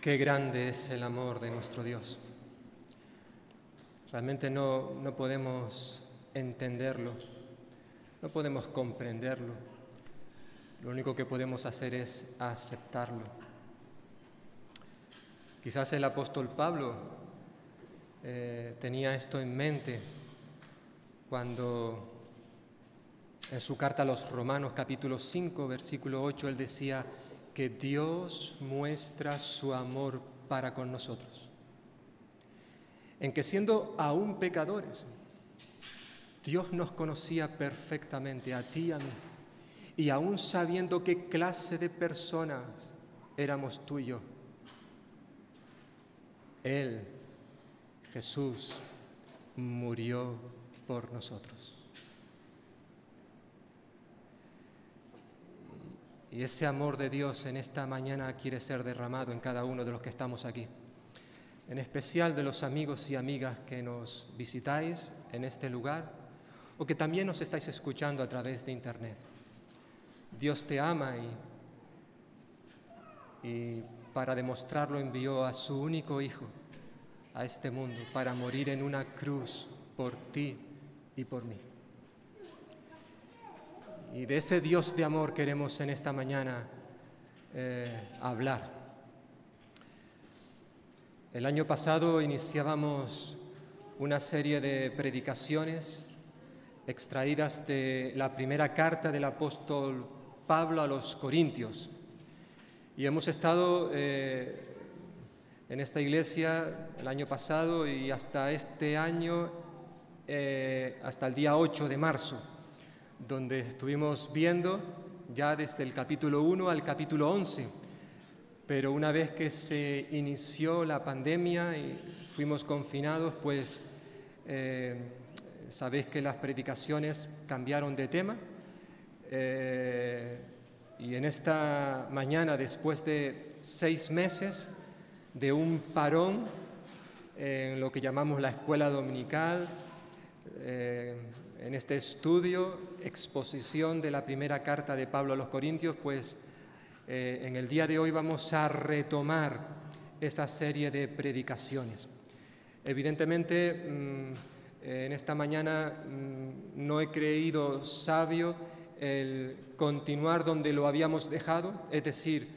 Qué grande es el amor de nuestro Dios. Realmente no podemos entenderlo, no podemos comprenderlo. Lo único que podemos hacer es aceptarlo. Quizás el apóstol Pablo tenía esto en mente cuando en su carta a los Romanos, capítulo 5, versículo 8, él decía que Dios muestra su amor para con nosotros, en que siendo aún pecadores, Dios nos conocía perfectamente, a ti y a mí, y aún sabiendo qué clase de personas éramos tú y yo, Él, Jesús, murió por nosotros. Y ese amor de Dios en esta mañana quiere ser derramado en cada uno de los que estamos aquí, en especial de los amigos y amigas que nos visitáis en este lugar o que también nos estáis escuchando a través de internet. Dios te ama y para demostrarlo envió a su único Hijo a este mundo para morir en una cruz por ti y por mí. Y de ese Dios de amor queremos en esta mañana hablar. El año pasado iniciábamos una serie de predicaciones extraídas de la primera carta del apóstol Pablo a los Corintios. Y hemos estado en esta iglesia el año pasado y hasta este año, hasta el día 8 de marzo, donde estuvimos viendo ya desde el capítulo 1 al capítulo 11. Pero una vez que se inició la pandemia y fuimos confinados, pues sabéis que las predicaciones cambiaron de tema. Y en esta mañana, después de 6 meses de un parón en lo que llamamos la escuela dominical, en este estudio, exposición de la primera carta de Pablo a los Corintios, pues en el día de hoy vamos a retomar esa serie de predicaciones. Evidentemente, en esta mañana no he creído sabio el continuar donde lo habíamos dejado, es decir,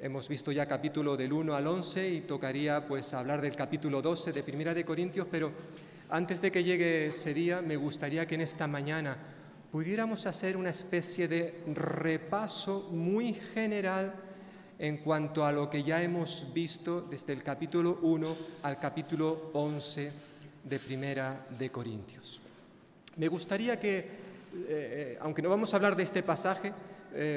hemos visto ya capítulo del 1 al 11 y tocaría pues hablar del capítulo 12 de Primera de Corintios, pero antes de que llegue ese día me gustaría que en esta mañana pudiéramos hacer una especie de repaso muy general en cuanto a lo que ya hemos visto desde el capítulo 1 al capítulo 11 de Primera de Corintios. Me gustaría que, aunque no vamos a hablar de este pasaje,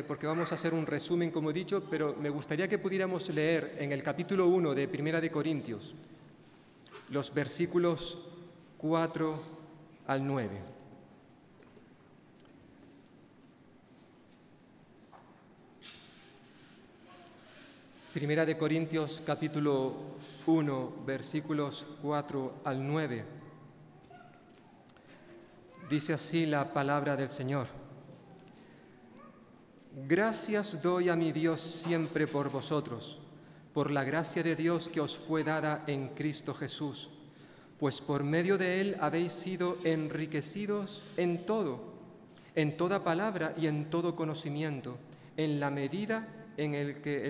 porque vamos a hacer un resumen, como he dicho, pero me gustaría que pudiéramos leer en el capítulo 1 de Primera de Corintios los versículos 4 al 9. Primera de Corintios, capítulo 1, versículos 4 al 9. Dice así la palabra del Señor. Gracias doy a mi Dios siempre por vosotros, por la gracia de Dios que os fue dada en Cristo Jesús, pues por medio de Él habéis sido enriquecidos en todo, en toda palabra y en todo conocimiento, en la medida en que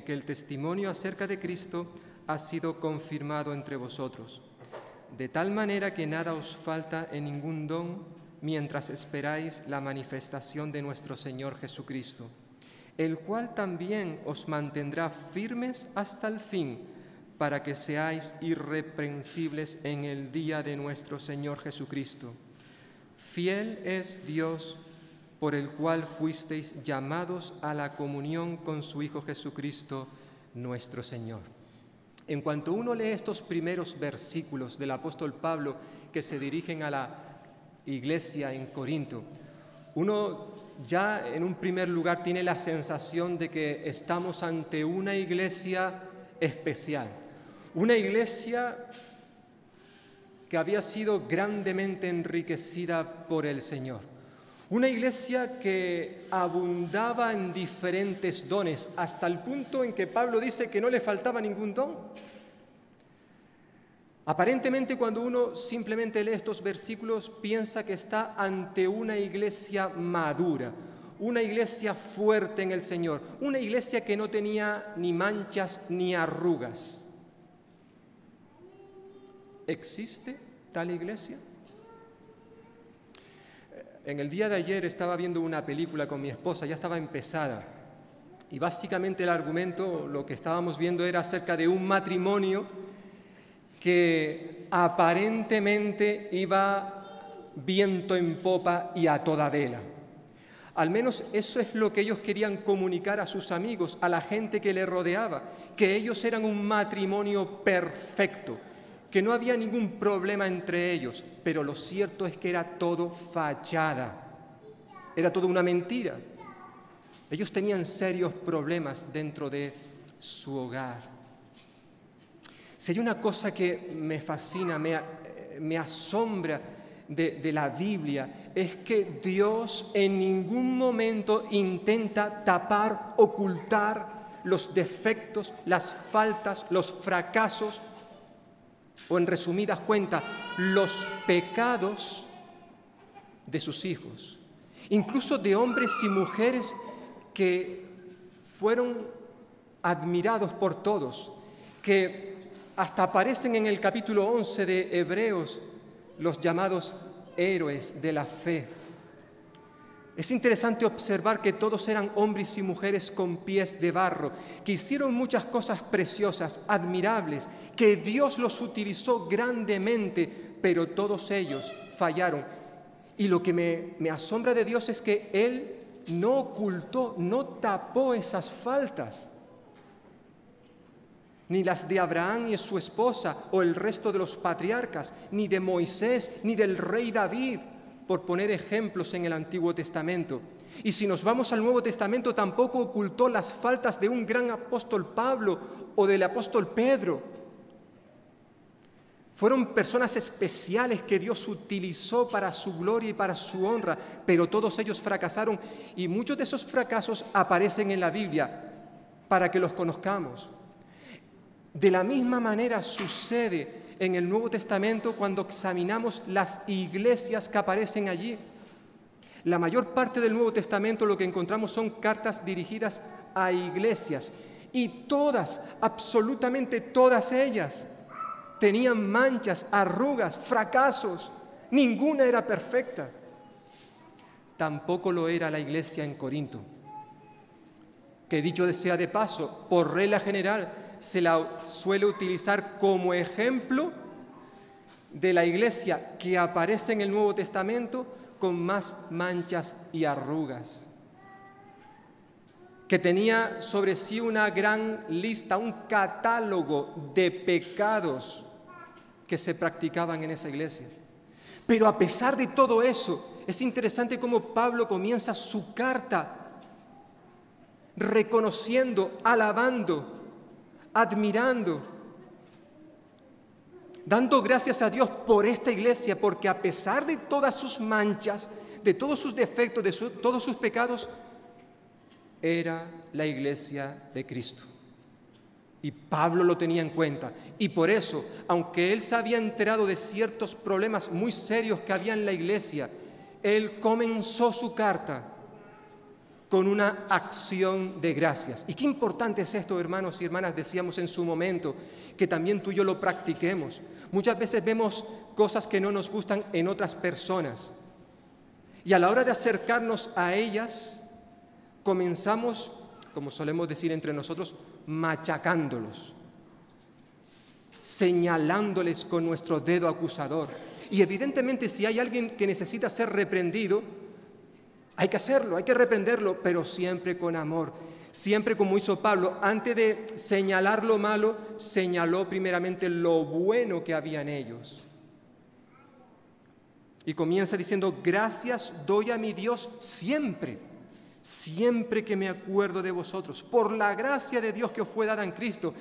el testimonio acerca de Cristo ha sido confirmado entre vosotros, de tal manera que nada os falta en ningún don mientras esperáis la manifestación de nuestro Señor Jesucristo, el cual también os mantendrá firmes hasta el fin, para que seáis irreprensibles en el día de nuestro Señor Jesucristo. Fiel es Dios, por el cual fuisteis llamados a la comunión con su Hijo Jesucristo, nuestro Señor. En cuanto uno lee estos primeros versículos del apóstol Pablo que se dirigen a la iglesia en Corinto, uno ya en un primer lugar tiene la sensación de que estamos ante una iglesia especial, una iglesia que había sido grandemente enriquecida por el Señor, Una iglesia que abundaba en diferentes dones, hasta el punto en que Pablo dice que no le faltaba ningún don. Aparentemente, cuando uno simplemente lee estos versículos, piensa que está ante una iglesia madura, una iglesia fuerte en el Señor, una iglesia que no tenía ni manchas ni arrugas. ¿Existe tal iglesia? En el día de ayer estaba viendo una película con mi esposa, ya estaba empezada, y básicamente el argumento, lo que estábamos viendo era acerca de un matrimonio que aparentemente iba viento en popa y a toda vela. Al menos eso es lo que ellos querían comunicar a sus amigos, a la gente que les rodeaba, que ellos eran un matrimonio perfecto, que no había ningún problema entre ellos, pero lo cierto es que era todo fachada, era todo una mentira. Ellos tenían serios problemas dentro de su hogar. Si hay una cosa que me fascina, me asombra de la Biblia, es que Dios en ningún momento intenta tapar, ocultar los defectos, las faltas, los fracasos, o en resumidas cuentas, los pecados de sus hijos, incluso de hombres y mujeres que fueron admirados por todos, que hasta aparecen en el capítulo 11 de Hebreos, los llamados héroes de la fe. Es interesante observar que todos eran hombres y mujeres con pies de barro, que hicieron muchas cosas preciosas, admirables, que Dios los utilizó grandemente, pero todos ellos fallaron. Y lo que me asombra de Dios es que Él no ocultó, no tapó esas faltas, ni las de Abraham y su esposa, o el resto de los patriarcas, ni de Moisés, ni del rey David, por poner ejemplos en el Antiguo Testamento. Y si nos vamos al Nuevo Testamento, tampoco ocultó las faltas de un gran apóstol Pablo o del apóstol Pedro. Fueron personas especiales que Dios utilizó para su gloria y para su honra, pero todos ellos fracasaron, y muchos de esos fracasos aparecen en la Biblia para que los conozcamos. De la misma manera sucede en el Nuevo Testamento cuando examinamos las iglesias que aparecen allí. La mayor parte del Nuevo Testamento lo que encontramos son cartas dirigidas a iglesias, y todas, absolutamente todas ellas, tenían manchas, arrugas, fracasos. Ninguna era perfecta. Tampoco lo era la iglesia en Corinto, que dicho sea de paso, por regla general, se la suele utilizar como ejemplo de la iglesia que aparece en el Nuevo Testamento con más manchas y arrugas, que tenía sobre sí una gran lista, un catálogo de pecados que se practicaban en esa iglesia. Pero a pesar de todo eso, es interesante cómo Pablo comienza su carta reconociendo, alabando, admirando, dando gracias a Dios por esta iglesia, porque a pesar de todas sus manchas, de todos sus defectos, de todos sus pecados, era la iglesia de Cristo. Y Pablo lo tenía en cuenta. Y por eso, aunque él se había enterado de ciertos problemas muy serios que había en la iglesia, él comenzó su carta con una acción de gracias. Y qué importante es esto, hermanos y hermanas, decíamos en su momento, que también tú y yo lo practiquemos. Muchas veces vemos cosas que no nos gustan en otras personas, y a la hora de acercarnos a ellas, comenzamos, como solemos decir entre nosotros, machacándolos, señalándoles con nuestro dedo acusador. Y evidentemente, si hay alguien que necesita ser reprendido, hay que hacerlo, hay que reprenderlo, pero siempre con amor. Siempre como hizo Pablo, antes de señalar lo malo, señaló primeramente lo bueno que había en ellos. Y comienza diciendo: gracias doy a mi Dios siempre, siempre que me acuerdo de vosotros, por la gracia de Dios que os fue dada en Cristo.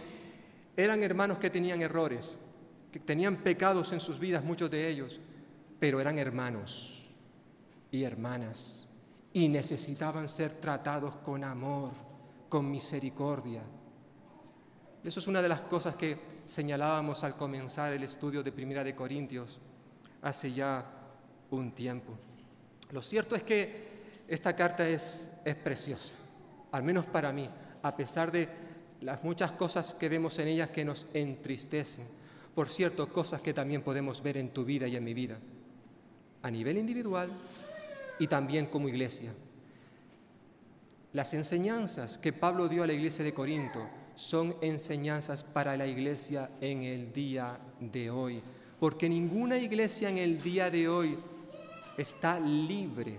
Eran hermanos que tenían errores, que tenían pecados en sus vidas, muchos de ellos, pero eran hermanos y hermanas. y necesitaban ser tratados con amor, con misericordia. Eso es una de las cosas que señalábamos al comenzar el estudio de Primera de Corintios hace ya un tiempo. Lo cierto es que esta carta es preciosa, al menos para mí, a pesar de las muchas cosas que vemos en ellas que nos entristecen. Por cierto, cosas que también podemos ver en tu vida y en mi vida, a nivel individual y también como iglesia. Las enseñanzas que Pablo dio a la iglesia de Corinto son enseñanzas para la iglesia en el día de hoy, porque ninguna iglesia en el día de hoy está libre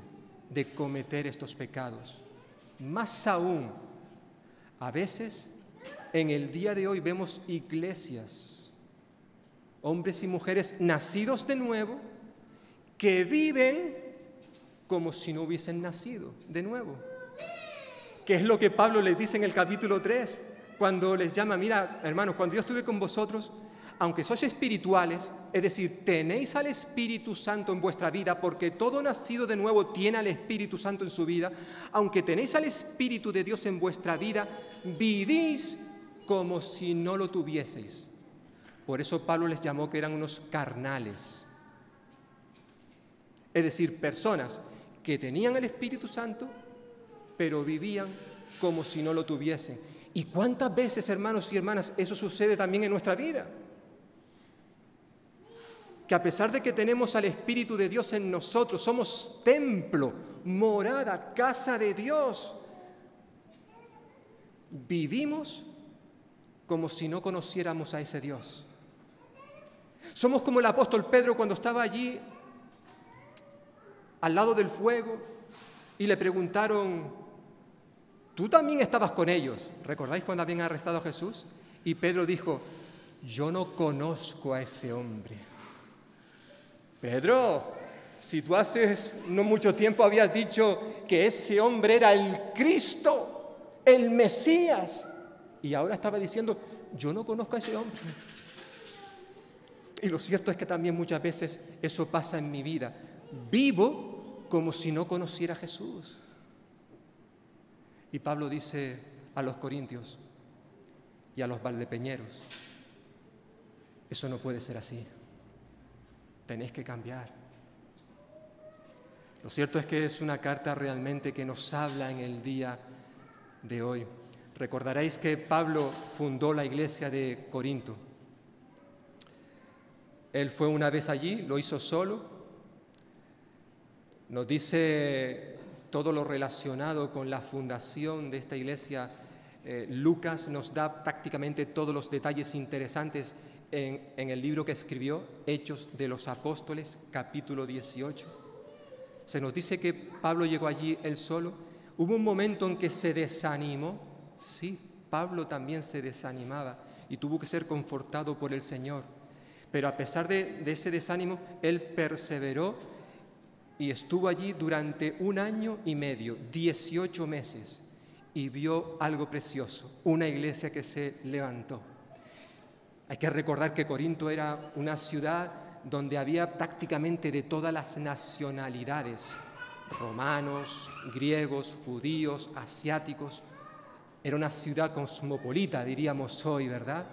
de cometer estos pecados. Más aún, a veces en el día de hoy vemos iglesias, hombres y mujeres nacidos de nuevo, que viven como si no hubiesen nacido de nuevo. ¿Qué es lo que Pablo les dice en el capítulo 3? Cuando les llama, mira, hermanos, cuando yo estuve con vosotros, aunque sois espirituales, es decir, tenéis al Espíritu Santo en vuestra vida, porque todo nacido de nuevo tiene al Espíritu Santo en su vida, aunque tenéis al Espíritu de Dios en vuestra vida, vivís como si no lo tuvieseis. Por eso Pablo les llamó que eran unos carnales. Es decir, personas que tenían el Espíritu Santo, pero vivían como si no lo tuviesen. ¿Y cuántas veces, hermanos y hermanas, eso sucede también en nuestra vida? Que a pesar de que tenemos al Espíritu de Dios en nosotros, somos templo, morada, casa de Dios, vivimos como si no conociéramos a ese Dios. Somos como el apóstol Pedro cuando estaba allí al lado del fuego y le preguntaron, ¿tú también estabas con ellos? ¿Recordáis cuando habían arrestado a Jesús? Y Pedro dijo, yo no conozco a ese hombre. Pedro, si tú hace no mucho tiempo habías dicho que ese hombre era el Cristo, el Mesías, y ahora estaba diciendo, yo no conozco a ese hombre. Y lo cierto es que también muchas veces eso pasa en mi vida. Vivo como si no conociera a Jesús. Y Pablo dice a los corintios y a los valdepeñeros, eso no puede ser así. Tenéis que cambiar. Lo cierto es que es una carta realmente que nos habla en el día de hoy. Recordaréis que Pablo fundó la iglesia de Corinto. Él fue una vez allí, lo hizo solo. Nos dice todo lo relacionado con la fundación de esta iglesia. Lucas nos da prácticamente todos los detalles interesantes en el libro que escribió, Hechos de los Apóstoles, capítulo 18. Se nos dice que Pablo llegó allí él solo. Hubo un momento en que se desanimó. Sí, Pablo también se desanimaba y tuvo que ser confortado por el Señor. Pero a pesar de ese desánimo, él perseveró y estuvo allí durante 1 año y medio, 18 meses, y vio algo precioso, una iglesia que se levantó. Hay que recordar que Corinto era una ciudad donde había prácticamente de todas las nacionalidades, romanos, griegos, judíos, asiáticos. Era una ciudad cosmopolita, diríamos hoy, ¿verdad?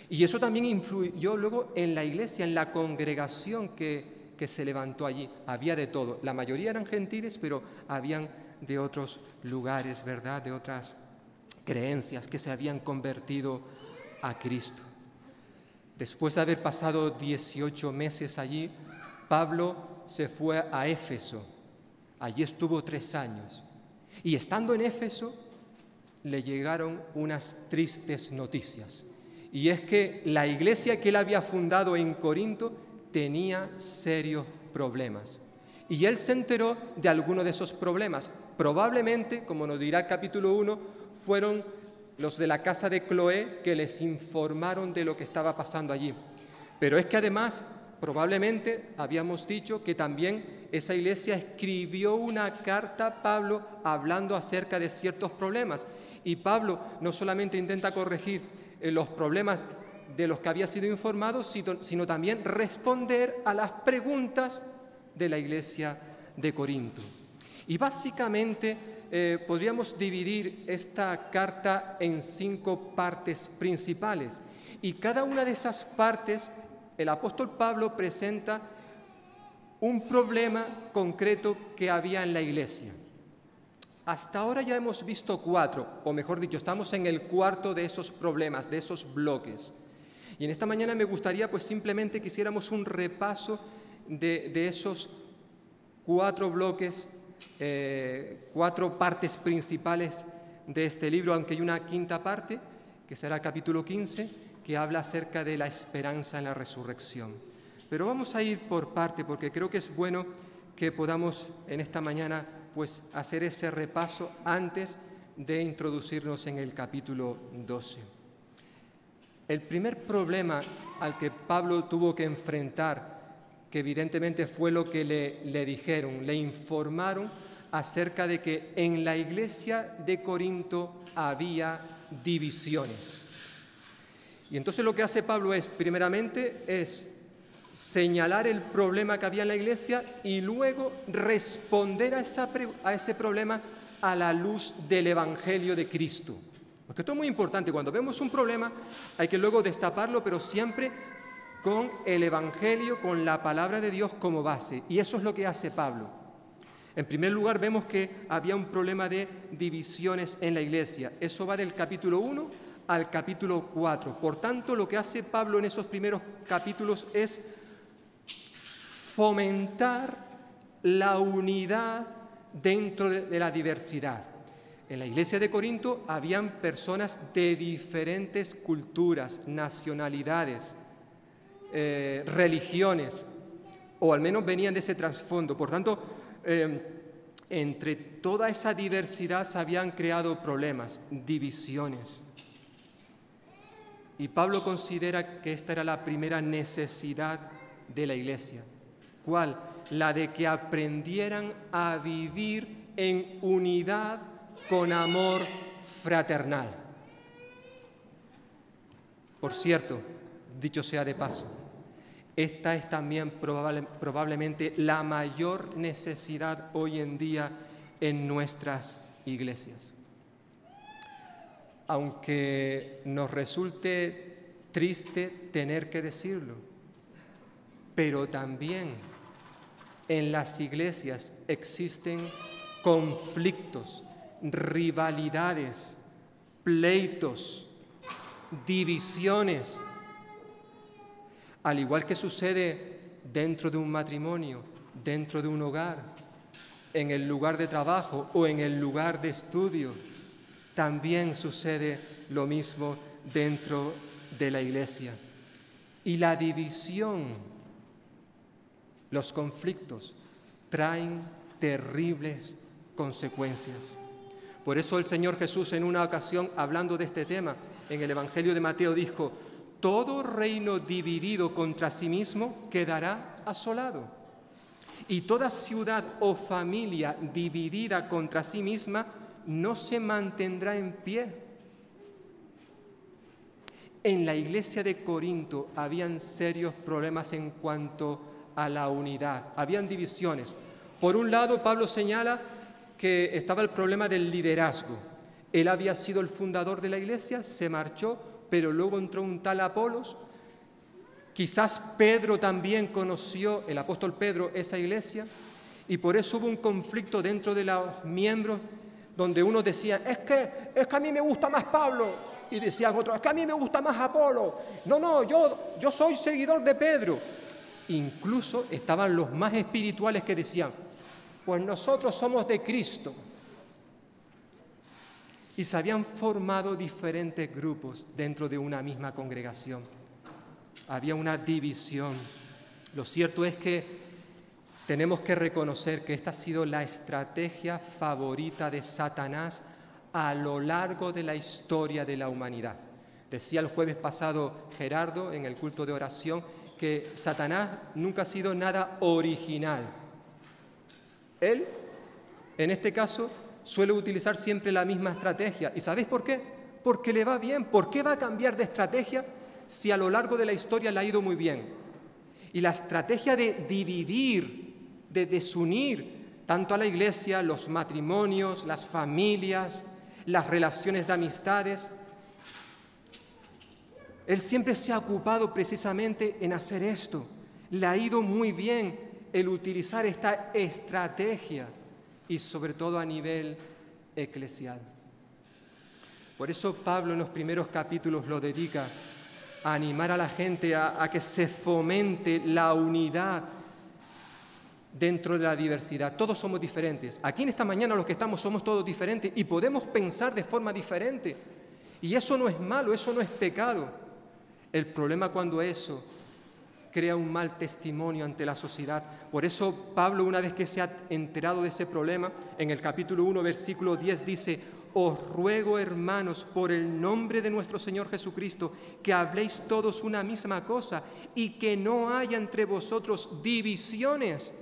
Y eso también influyó luego en la iglesia, en la congregación que se levantó allí. Había de todo. La mayoría eran gentiles, pero habían de otros lugares, ¿verdad? De otras creencias que se habían convertido a Cristo. Después de haber pasado 18 meses allí, Pablo se fue a Éfeso. Allí estuvo 3 años. Y estando en Éfeso, le llegaron unas tristes noticias. Y es que la iglesia que él había fundado en Corinto tenía serios problemas. Y él se enteró de algunos de esos problemas. Probablemente, como nos dirá el capítulo 1, fueron los de la casa de Cloé que les informaron de lo que estaba pasando allí. Pero es que además, probablemente, habíamos dicho que también esa iglesia escribió una carta a Pablo hablando acerca de ciertos problemas. Y Pablo no solamente intenta corregir los problemas de los que había sido informado, sino también responder a las preguntas de la iglesia de Corinto. Y básicamente podríamos dividir esta carta en 5 partes principales. Y cada una de esas partes, el apóstol Pablo presenta un problema concreto que había en la iglesia. Hasta ahora ya hemos visto 4, o mejor dicho, estamos en el 4 de esos problemas, de esos bloques. Y en esta mañana me gustaría pues simplemente que hiciéramos un repaso de esos 4 bloques, 4 partes principales de este libro, aunque hay una quinta parte, que será el capítulo 15, que habla acerca de la esperanza en la resurrección. Pero vamos a ir por parte, porque creo que es bueno que podamos en esta mañana pues hacer ese repaso antes de introducirnos en el capítulo 12. El primer problema al que Pablo tuvo que enfrentar, que evidentemente fue lo que le dijeron, le informaron acerca de que en la iglesia de Corinto había divisiones. Y entonces lo que hace Pablo es, primeramente, es señalar el problema que había en la iglesia y luego responder a ese problema a la luz del Evangelio de Cristo. Porque esto es muy importante, cuando vemos un problema hay que luego destaparlo, pero siempre con el Evangelio, con la palabra de Dios como base. Y eso es lo que hace Pablo. En primer lugar vemos que había un problema de divisiones en la iglesia. Eso va del capítulo 1 al capítulo 4. Por tanto, lo que hace Pablo en esos primeros capítulos es fomentar la unidad dentro de la diversidad. En la iglesia de Corinto habían personas de diferentes culturas, nacionalidades, religiones, o al menos venían de ese trasfondo. Por tanto, entre toda esa diversidad se habían creado problemas, divisiones. Y Pablo considera que esta era la primera necesidad de la iglesia. ¿Cuál? La de que aprendieran a vivir en unidad con amor fraternal. Por cierto, dicho sea de paso, esta es también probablemente la mayor necesidad hoy en día en nuestras iglesias. Aunque nos resulte triste tener que decirlo, pero también en las iglesias existen conflictos, rivalidades, pleitos, divisiones, al igual que sucede dentro de un matrimonio, dentro de un hogar, en el lugar de trabajo o en el lugar de estudio. También sucede lo mismo dentro de la iglesia. Y la división, los conflictos, traen terribles consecuencias. Por eso el Señor Jesús en una ocasión, hablando de este tema, en el Evangelio de Mateo dijo: todo reino dividido contra sí mismo quedará asolado, y toda ciudad o familia dividida contra sí misma no se mantendrá en pie. En la iglesia de Corinto habían serios problemas en cuanto a la unidad, habían divisiones. Por un lado, Pablo señala que estaba el problema del liderazgo. Él había sido el fundador de la iglesia, se marchó, pero luego entró un tal Apolos. Quizás Pedro también conoció, el apóstol Pedro, esa iglesia, y por eso hubo un conflicto dentro de los miembros, donde unos decían: es que a mí me gusta más Pablo, y decían otros: es que a mí me gusta más Apolo. No, yo soy seguidor de Pedro. Incluso estaban los más espirituales que decían: pues nosotros somos de Cristo. Y se habían formado diferentes grupos dentro de una misma congregación. Había una división. Lo cierto es que tenemos que reconocer que esta ha sido la estrategia favorita de Satanás a lo largo de la historia de la humanidad. Decía el jueves pasado Gerardo en el culto de oración que Satanás nunca ha sido nada original. Él, en este caso, suele utilizar siempre la misma estrategia. ¿Y sabéis por qué? Porque le va bien. ¿Por qué va a cambiar de estrategia si a lo largo de la historia le ha ido muy bien? Y la estrategia de dividir, de desunir, tanto a la iglesia, los matrimonios, las familias, las relaciones de amistades. Él siempre se ha ocupado precisamente en hacer esto. Le ha ido muy bien el utilizar esta estrategia y sobre todo a nivel eclesial. Por eso Pablo en los primeros capítulos lo dedica a animar a la gente a que se fomente la unidad dentro de la diversidad. Todos somos diferentes. Aquí en esta mañana los que estamos somos todos diferentes y podemos pensar de forma diferente. Y eso no es malo, eso no es pecado. El problema cuando eso crea un mal testimonio ante la sociedad. Por eso Pablo, una vez que se ha enterado de ese problema, en el capítulo 1, versículo 10 dice: os ruego, hermanos, por el nombre de nuestro Señor Jesucristo, que habléis todos una misma cosa y que no haya entre vosotros divisiones,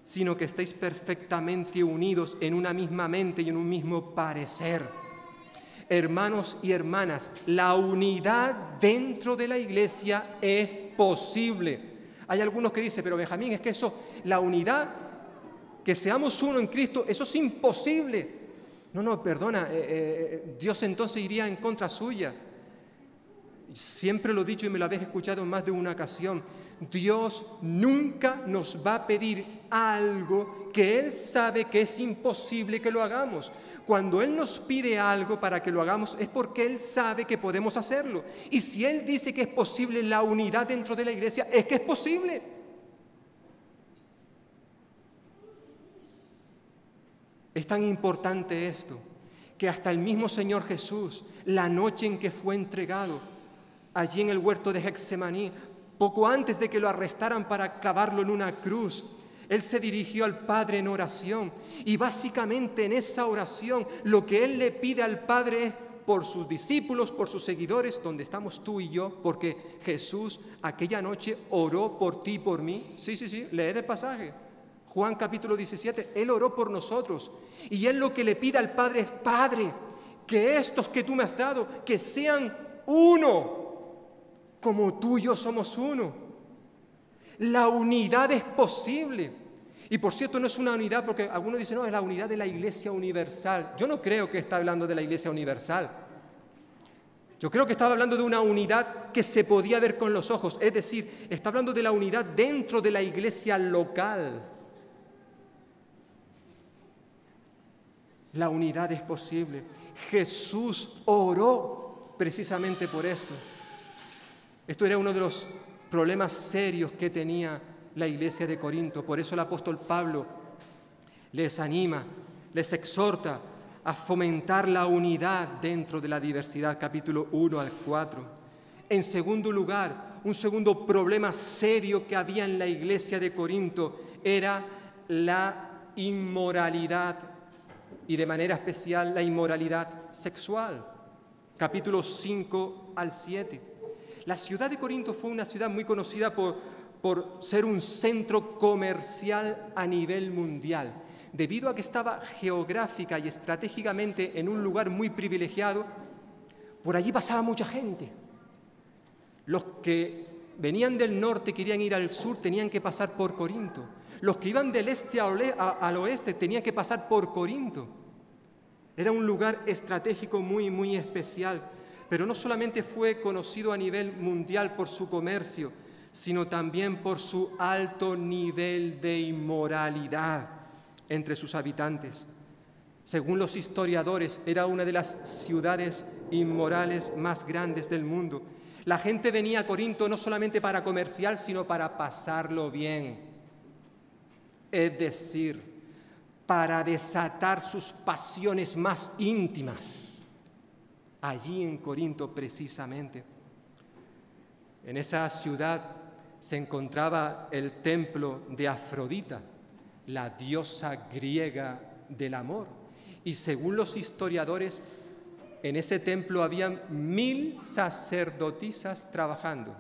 sino que estéis perfectamente unidos en una misma mente y en un mismo parecer. Hermanos y hermanas, la unidad dentro de la iglesia es posible. Hay algunos que dicen, pero Benjamín, es que eso, la unidad, que seamos uno en Cristo, eso es imposible. No, perdona, Dios entonces iría en contra suya. Siempre lo he dicho y me lo habéis escuchado en más de una ocasión. Dios nunca nos va a pedir algo que Él sabe que es imposible que lo hagamos. Cuando Él nos pide algo para que lo hagamos es porque Él sabe que podemos hacerlo. Y si Él dice que es posible la unidad dentro de la iglesia, es que es posible. Es tan importante esto, que hasta el mismo Señor Jesús, la noche en que fue entregado, allí en el huerto de Getsemaní, poco antes de que lo arrestaran para clavarlo en una cruz, Él se dirigió al Padre en oración. Y básicamente en esa oración lo que Él le pide al Padre es por sus discípulos, por sus seguidores, donde estamos tú y yo, porque Jesús aquella noche oró por ti y por mí. Sí, lee el pasaje. Juan capítulo 17, Él oró por nosotros. Y Él lo que le pide al Padre es: Padre, que estos que tú me has dado, que sean uno, como tú y yo somos uno. La unidad es posible. Y por cierto, no es una unidad, porque algunos dicen, no, es la unidad de la Iglesia Universal. Yo no creo que está hablando de la Iglesia Universal. Yo creo que estaba hablando de una unidad que se podía ver con los ojos. Es decir, está hablando de la unidad dentro de la iglesia local. La unidad es posible. Jesús oró precisamente por esto. Esto era uno de los problemas serios que tenía la iglesia de Corinto. Por eso el apóstol Pablo les anima, les exhorta a fomentar la unidad dentro de la diversidad, capítulo 1 al 4. En segundo lugar, un segundo problema serio que había en la iglesia de Corinto era la inmoralidad, y de manera especial la inmoralidad sexual. Capítulos 5 al 7. La ciudad de Corinto fue una ciudad muy conocida por ser un centro comercial a nivel mundial. Debido a que estaba geográfica y estratégicamente en un lugar muy privilegiado, por allí pasaba mucha gente. Los que venían del norte y querían ir al sur tenían que pasar por Corinto. Los que iban del este al oeste tenían que pasar por Corinto. Era un lugar estratégico muy, muy especial. Pero no solamente fue conocido a nivel mundial por su comercio, sino también por su alto nivel de inmoralidad entre sus habitantes. Según los historiadores, era una de las ciudades inmorales más grandes del mundo. La gente venía a Corinto no solamente para comerciar, sino para pasarlo bien. Es decir, para desatar sus pasiones más íntimas. Allí en Corinto precisamente. En esa ciudad se encontraba el templo de Afrodita, la diosa griega del amor. Y según los historiadores, en ese templo habían 1000 sacerdotisas trabajando.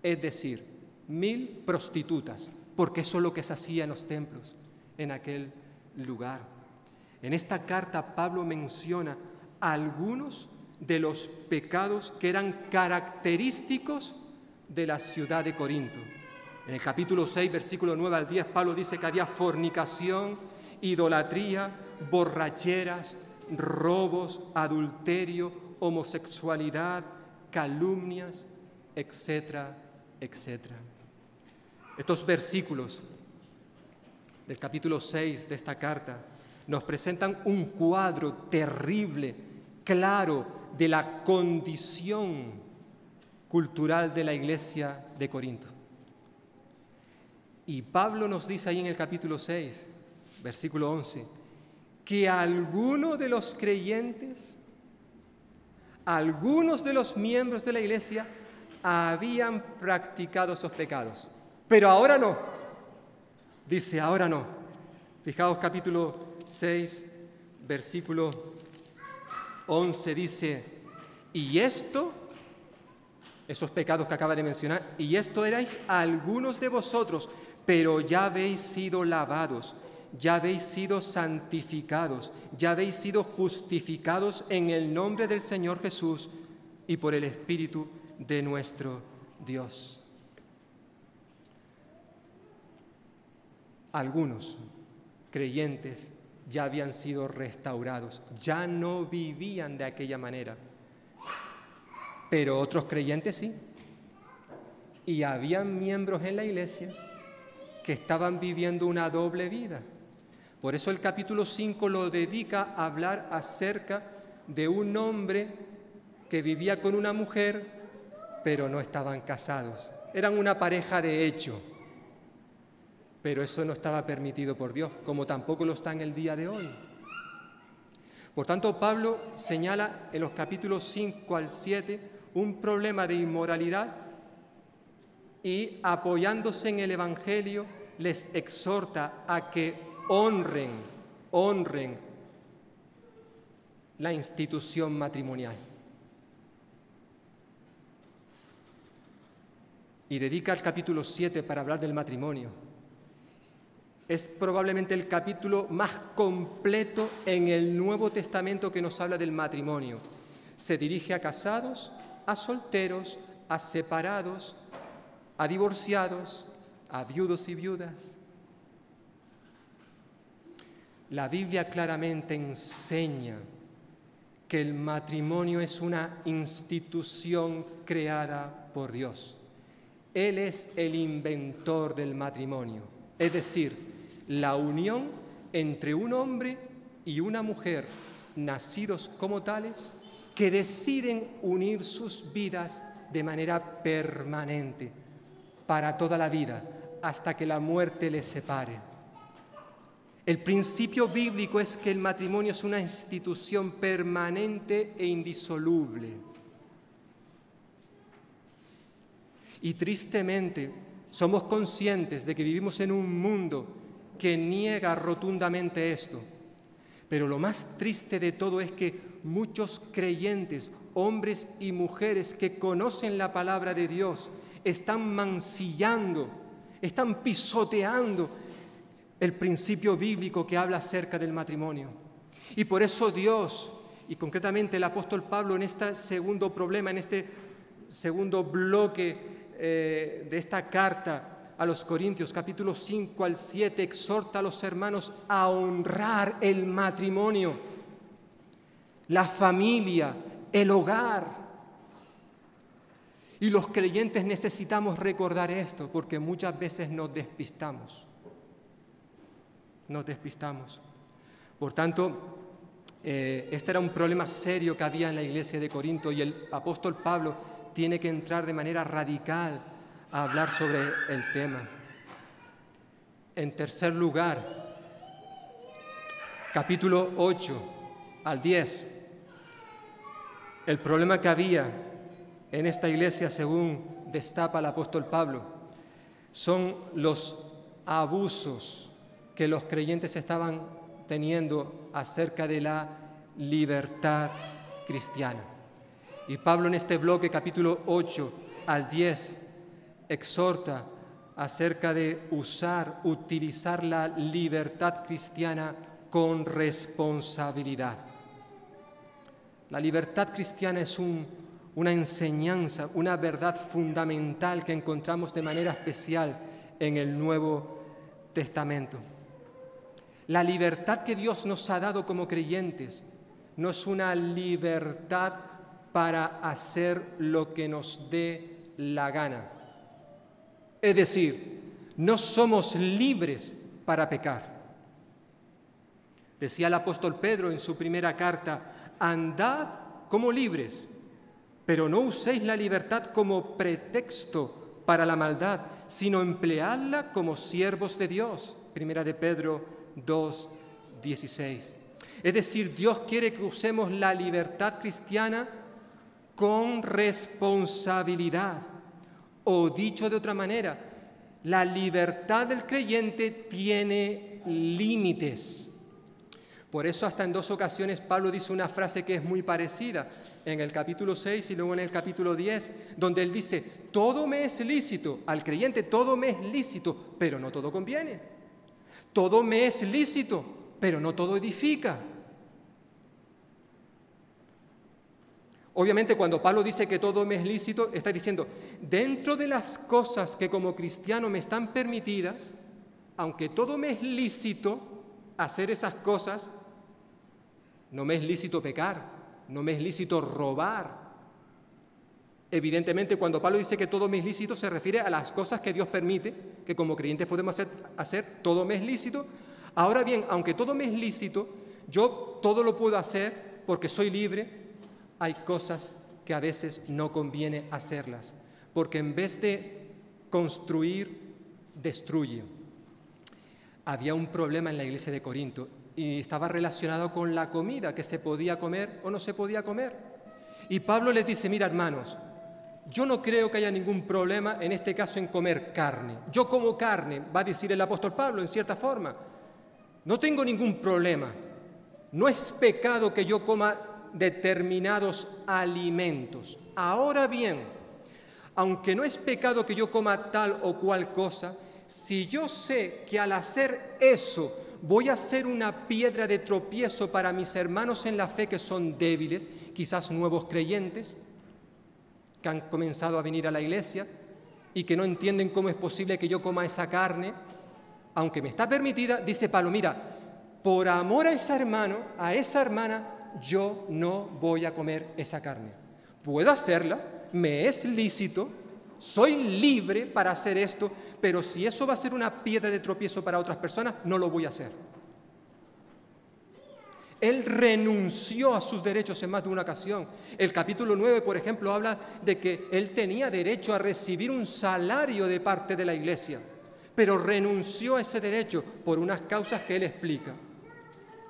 Es decir, 1000 prostitutas, porque eso es lo que se hacía en los templos en aquel lugar. En esta carta Pablo menciona algunos de los pecados que eran característicos de la ciudad de Corinto. En el capítulo 6, versículo 9 al 10, Pablo dice que había fornicación, idolatría, borracheras, robos, adulterio, homosexualidad, calumnias, etcétera, etcétera. Estos versículos del capítulo 6 de esta carta nos presentan un cuadro terrible, claro, de la condición cultural de la iglesia de Corinto. Y Pablo nos dice ahí en el capítulo 6, versículo 11, que algunos de los creyentes, algunos de los miembros de la iglesia habían practicado esos pecados, pero ahora no. Dice, ahora no. Fijaos, capítulo 6, versículo 11 dice, y esto, esos pecados que acaba de mencionar, y esto erais algunos de vosotros, pero ya habéis sido lavados, ya habéis sido santificados, ya habéis sido justificados en el nombre del Señor Jesús y por el Espíritu de nuestro Dios. Algunos creyentes ya habían sido restaurados, ya no vivían de aquella manera, pero otros creyentes sí. Y habían miembros en la iglesia que estaban viviendo una doble vida. Por eso el capítulo 5 lo dedica a hablar acerca de un hombre que vivía con una mujer, pero no estaban casados. Eran una pareja de hecho, pero eso no estaba permitido por Dios, como tampoco lo está en el día de hoy. Por tanto, Pablo señala en los capítulos 5 al 7 un problema de inmoralidad y, apoyándose en el Evangelio, les exhorta a que honren la institución matrimonial. Y dedica el capítulo 7 para hablar del matrimonio. Es probablemente el capítulo más completo en el Nuevo Testamento que nos habla del matrimonio. Se dirige a casados, a solteros, a separados, a divorciados, a viudos y viudas. La Biblia claramente enseña que el matrimonio es una institución creada por Dios. Él es el inventor del matrimonio, es decir, la unión entre un hombre y una mujer, nacidos como tales, que deciden unir sus vidas de manera permanente, para toda la vida, hasta que la muerte les separe. El principio bíblico es que el matrimonio es una institución permanente e indisoluble. Y tristemente somos conscientes de que vivimos en un mundo que niega rotundamente esto. Pero lo más triste de todo es que muchos creyentes, hombres y mujeres que conocen la palabra de Dios, están mancillando, están pisoteando el principio bíblico que habla acerca del matrimonio. Y por eso Dios, y concretamente el apóstol Pablo, en este segundo problema, en este segundo bloque de esta carta a los Corintios, capítulos 5 al 7, exhorta a los hermanos a honrar el matrimonio, la familia, el hogar. Y los creyentes necesitamos recordar esto, porque muchas veces nos despistamos. Por tanto, este era un problema serio que había en la iglesia de Corinto, y el apóstol Pablo tiene que entrar de manera radical a hablar sobre el tema. En tercer lugar, capítulo 8 al 10, el problema que había en esta iglesia, según destapa el apóstol Pablo, son los abusos que los creyentes estaban teniendo acerca de la libertad cristiana. Y Pablo en este bloque, capítulo 8 al 10, exhorta acerca de utilizar la libertad cristiana con responsabilidad. La libertad cristiana es una enseñanza, una verdad fundamental que encontramos de manera especial en el Nuevo Testamento. La libertad que Dios nos ha dado como creyentes no es una libertad para hacer lo que nos dé la gana. Es decir, no somos libres para pecar. Decía el apóstol Pedro en su primera carta: andad como libres, pero no uséis la libertad como pretexto para la maldad, sino empleadla como siervos de Dios. Primera de Pedro 2:16. Es decir, Dios quiere que usemos la libertad cristiana con responsabilidad. O dicho de otra manera, la libertad del creyente tiene límites. Por eso hasta en 2 ocasiones Pablo dice una frase que es muy parecida, en el capítulo 6 y luego en el capítulo 10, donde él dice: todo me es lícito, al creyente todo me es lícito, pero no todo conviene. Todo me es lícito, pero no todo edifica. Obviamente, cuando Pablo dice que todo me es lícito, está diciendo, dentro de las cosas que como cristiano me están permitidas, aunque todo me es lícito hacer esas cosas, no me es lícito pecar, no me es lícito robar. Evidentemente, cuando Pablo dice que todo me es lícito, se refiere a las cosas que Dios permite, que como creyentes podemos hacer, todo me es lícito. Ahora bien, aunque todo me es lícito, yo todo lo puedo hacer porque soy libre. Hay cosas que a veces no conviene hacerlas, porque en vez de construir, destruye. Había un problema en la iglesia de Corinto y estaba relacionado con la comida, que se podía comer o no se podía comer. Y Pablo les dice: mira, hermanos, yo no creo que haya ningún problema en este caso en comer carne. Yo como carne, va a decir el apóstol Pablo en cierta forma. No tengo ningún problema. No es pecado que yo coma determinados alimentos. Ahora bien, aunque no es pecado que yo coma tal o cual cosa, si yo sé que al hacer eso voy a ser una piedra de tropiezo para mis hermanos en la fe que son débiles, quizás nuevos creyentes, que han comenzado a venir a la iglesia y que no entienden cómo es posible que yo coma esa carne, aunque me está permitida, dice Pablo, mira, por amor a ese hermano, a esa hermana, yo no voy a comer esa carne. Puedo hacerla, me es lícito, soy libre para hacer esto, pero si eso va a ser una piedra de tropiezo para otras personas, no lo voy a hacer. Él renunció a sus derechos en más de una ocasión. El capítulo 9, por ejemplo, habla de que él tenía derecho a recibir un salario de parte de la iglesia, pero renunció a ese derecho por unas causas que él explica.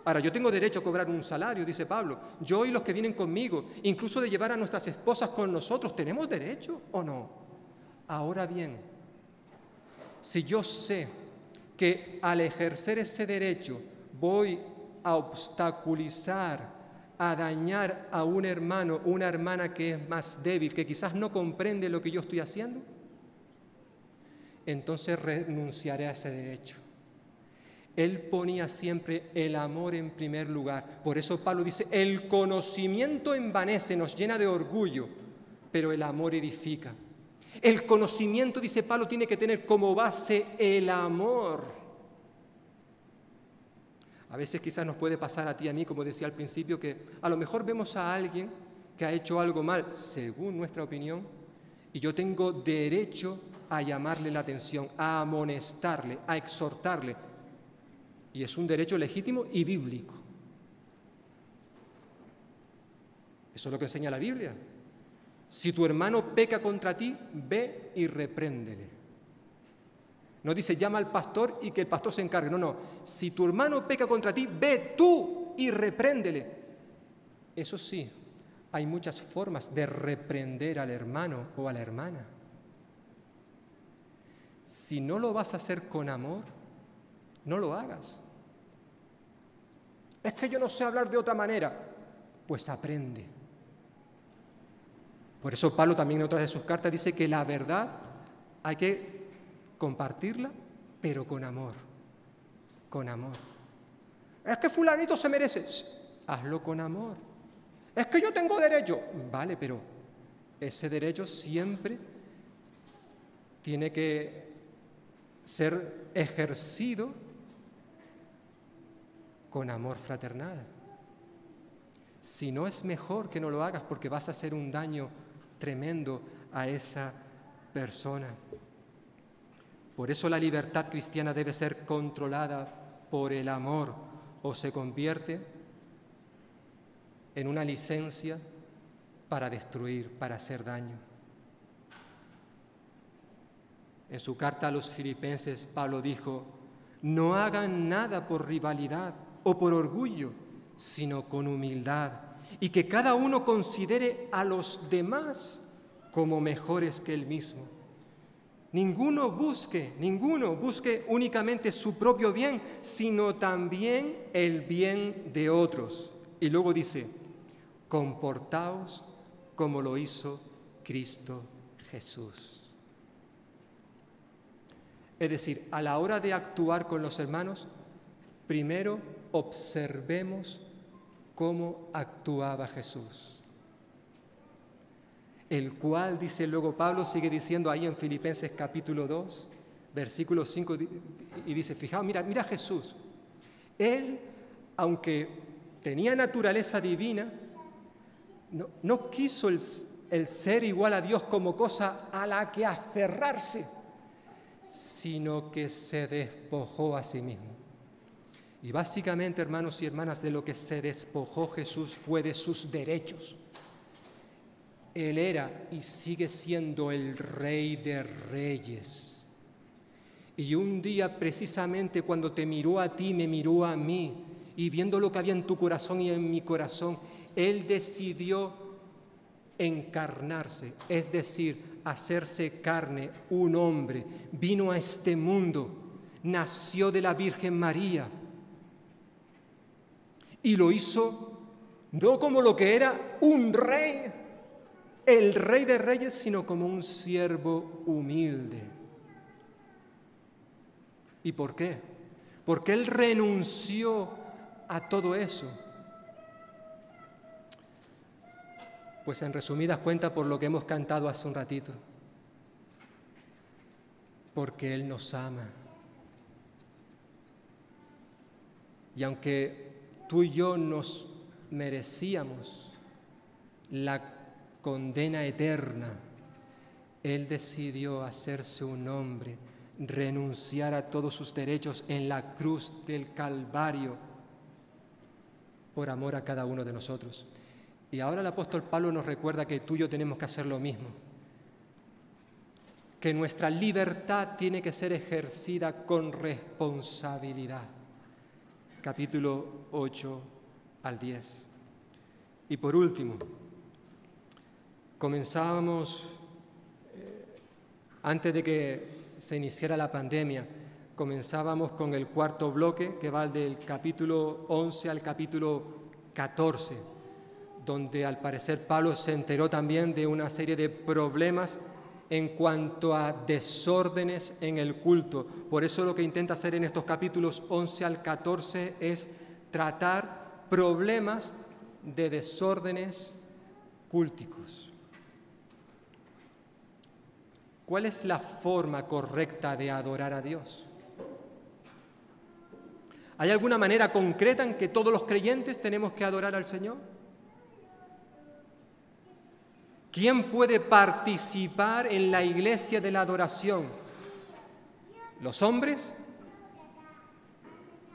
Ahora, yo tengo derecho a cobrar un salario, dice Pablo. Yo y los que vienen conmigo, incluso de llevar a nuestras esposas con nosotros, ¿tenemos derecho o no? Ahora bien, si yo sé que al ejercer ese derecho voy a obstaculizar, a dañar a un hermano, una hermana que es más débil, que quizás no comprende lo que yo estoy haciendo, entonces renunciaré a ese derecho. Él ponía siempre el amor en primer lugar. Por eso Pablo dice, el conocimiento envanece, nos llena de orgullo, pero el amor edifica. El conocimiento, dice Pablo, tiene que tener como base el amor. A veces quizás nos puede pasar a ti y a mí, como decía al principio, que a lo mejor vemos a alguien que ha hecho algo mal, según nuestra opinión, y yo tengo derecho a llamarle la atención, a amonestarle, a exhortarle. Y es un derecho legítimo y bíblico. Eso es lo que enseña la Biblia. Si tu hermano peca contra ti, ve y repréndele. No dice llama al pastor y que el pastor se encargue. No, no. Si tu hermano peca contra ti, ve tú y repréndele. Eso sí, hay muchas formas de reprender al hermano o a la hermana. Si no lo vas a hacer con amor, no lo hagas. Es que yo no sé hablar de otra manera. Pues aprende. Por eso Pablo también en otras de sus cartas dice que la verdad hay que compartirla, pero con amor. Con amor. Es que fulanito se merece. Hazlo con amor. Es que yo tengo derecho. Vale, pero ese derecho siempre tiene que ser ejercido con amor fraternal. Si no, es mejor que no lo hagas porque vas a hacer un daño tremendo a esa persona. Por eso la libertad cristiana debe ser controlada por el amor, o se convierte en una licencia para destruir, para hacer daño. En su carta a los Filipenses, Pablo dijo: no hagan nada por rivalidad o por orgullo, sino con humildad, y que cada uno considere a los demás como mejores que él mismo. Ninguno busque únicamente su propio bien, sino también el bien de otros. Y luego dice: comportaos como lo hizo Cristo Jesús. Es decir, a la hora de actuar con los hermanos, primero observemos cómo actuaba Jesús, el cual, dice luego Pablo, sigue diciendo ahí en Filipenses capítulo 2, versículo 5, y dice: fijaos, mira Jesús. Él, aunque tenía naturaleza divina, no quiso el ser igual a Dios como cosa a la que aferrarse, sino que se despojó a sí mismo. Y básicamente, hermanos y hermanas, de lo que se despojó Jesús fue de sus derechos. Él era y sigue siendo el Rey de Reyes. Y un día, precisamente cuando te miró a ti, me miró a mí, y viendo lo que había en tu corazón y en mi corazón, Él decidió encarnarse, es decir, hacerse carne, un hombre. Vino a este mundo, nació de la Virgen María, y lo hizo no como lo que era un rey, el Rey de Reyes, sino como un siervo humilde. ¿Y por qué? Porque Él renunció a todo eso. Pues en resumidas cuentas, por lo que hemos cantado hace un ratito, porque Él nos ama. Y aunque tú y yo nos merecíamos la condena eterna, Él decidió hacerse un hombre, renunciar a todos sus derechos en la cruz del Calvario, por amor a cada uno de nosotros. Y ahora el apóstol Pablo nos recuerda que tú y yo tenemos que hacer lo mismo, que nuestra libertad tiene que ser ejercida con responsabilidad. Capítulo 8 al 10. Y por último, comenzábamos, antes de que se iniciara la pandemia, comenzábamos con el cuarto bloque, que va del capítulo 11 al capítulo 14, donde al parecer Pablo se enteró también de una serie de problemas en cuanto a desórdenes en el culto. Por eso lo que intenta hacer en estos capítulos 11 al 14 es tratar problemas de desórdenes cúlticos. ¿Cuál es la forma correcta de adorar a Dios? ¿Hay alguna manera concreta en que todos los creyentes tenemos que adorar al Señor? ¿Quién puede participar en la iglesia de la adoración? ¿Los hombres?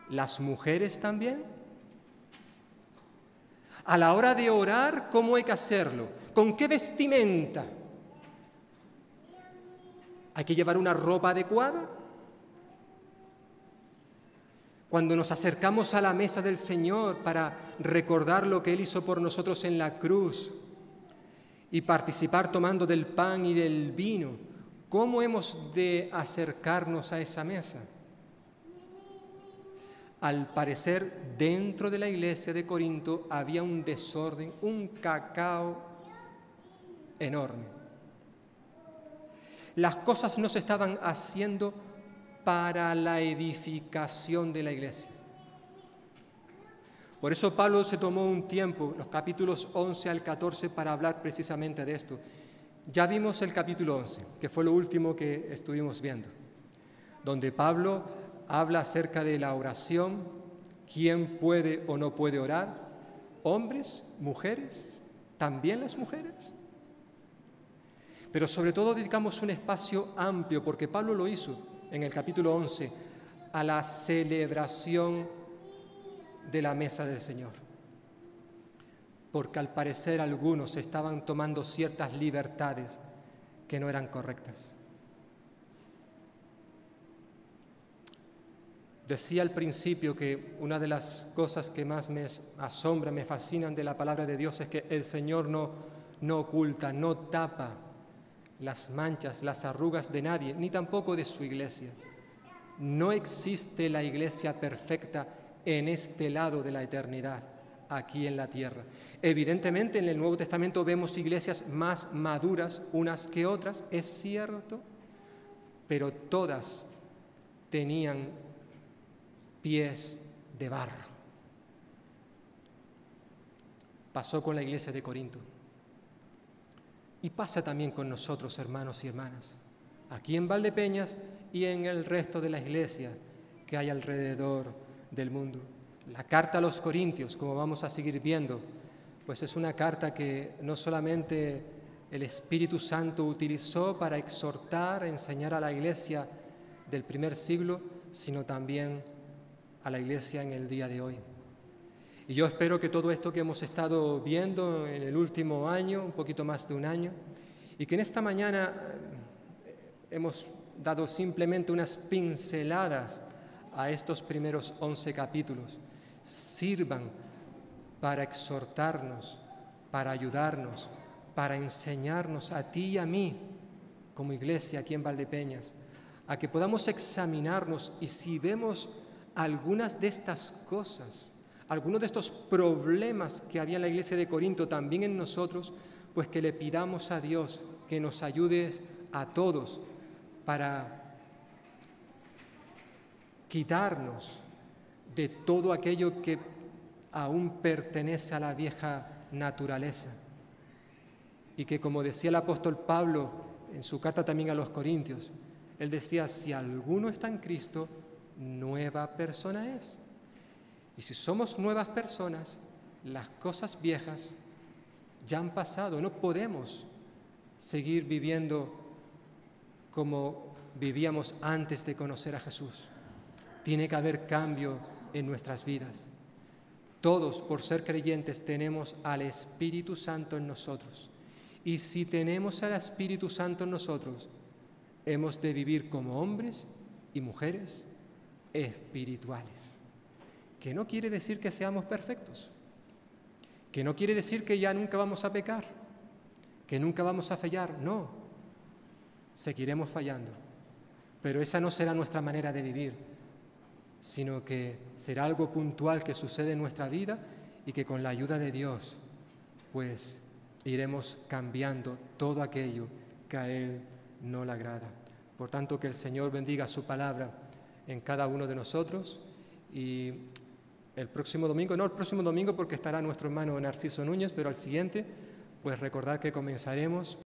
¿Las mujeres también? A la hora de orar, ¿cómo hay que hacerlo? ¿Con qué vestimenta? ¿Hay que llevar una ropa adecuada? Cuando nos acercamos a la mesa del Señor para recordar lo que Él hizo por nosotros en la cruz y participar tomando del pan y del vino, ¿cómo hemos de acercarnos a esa mesa? Al parecer, dentro de la iglesia de Corinto había un desorden, un cacao enorme. Las cosas no se estaban haciendo para la edificación de la iglesia. Por eso Pablo se tomó un tiempo, los capítulos 11 al 14, para hablar precisamente de esto. Ya vimos el capítulo 11, que fue lo último que estuvimos viendo, donde Pablo habla acerca de la oración, quién puede o no puede orar, hombres, mujeres, también las mujeres. Pero sobre todo dedicamos un espacio amplio, porque Pablo lo hizo en el capítulo 11, a la celebración de la mesa del Señor. Porque al parecer algunos estaban tomando ciertas libertades que no eran correctas. Decía al principio que una de las cosas que más me asombran, me fascinan de la palabra de Dios es que el Señor no oculta, no tapa las manchas, las arrugas de nadie, ni tampoco de su iglesia. No existe la iglesia perfecta en este lado de la eternidad, aquí en la tierra. Evidentemente en el Nuevo Testamento vemos iglesias más maduras unas que otras, es cierto, pero todas tenían pies de barro. Pasó con la iglesia de Corinto y pasa también con nosotros, hermanos y hermanas, aquí en Valdepeñas y en el resto de la iglesia que hay alrededor del mundo. La carta a los Corintios, como vamos a seguir viendo, pues es una carta que no solamente el Espíritu Santo utilizó para exhortar, enseñar a la iglesia del primer siglo, sino también a la iglesia en el día de hoy. Y yo espero que todo esto que hemos estado viendo en el último año, un poquito más de un año, y que en esta mañana hemos dado simplemente unas pinceladas a estos primeros 11 capítulos, sirvan para exhortarnos, para ayudarnos, para enseñarnos a ti y a mí, como iglesia aquí en Valdepeñas, a que podamos examinarnos y si vemos algunas de estas cosas, algunos de estos problemas que había en la iglesia de Corinto también en nosotros, pues que le pidamos a Dios que nos ayude a todos para quitarnos de todo aquello que aún pertenece a la vieja naturaleza. Y que, como decía el apóstol Pablo en su carta también a los Corintios, él decía, si alguno está en Cristo, nueva persona es. Y si somos nuevas personas, las cosas viejas ya han pasado. No podemos seguir viviendo como vivíamos antes de conocer a Jesús. Tiene que haber cambio en nuestras vidas. Todos, por ser creyentes, tenemos al Espíritu Santo en nosotros. Y si tenemos al Espíritu Santo en nosotros, hemos de vivir como hombres y mujeres espirituales. Que no quiere decir que seamos perfectos, que no quiere decir que ya nunca vamos a pecar, que nunca vamos a fallar, no, seguiremos fallando, pero esa no será nuestra manera de vivir, sino que será algo puntual que sucede en nuestra vida y que con la ayuda de Dios, pues iremos cambiando todo aquello que a Él no le agrada. Por tanto, que el Señor bendiga su palabra en cada uno de nosotros y el próximo domingo, no el próximo domingo porque estará nuestro hermano Narciso Núñez, pero al siguiente, pues recordad que comenzaremos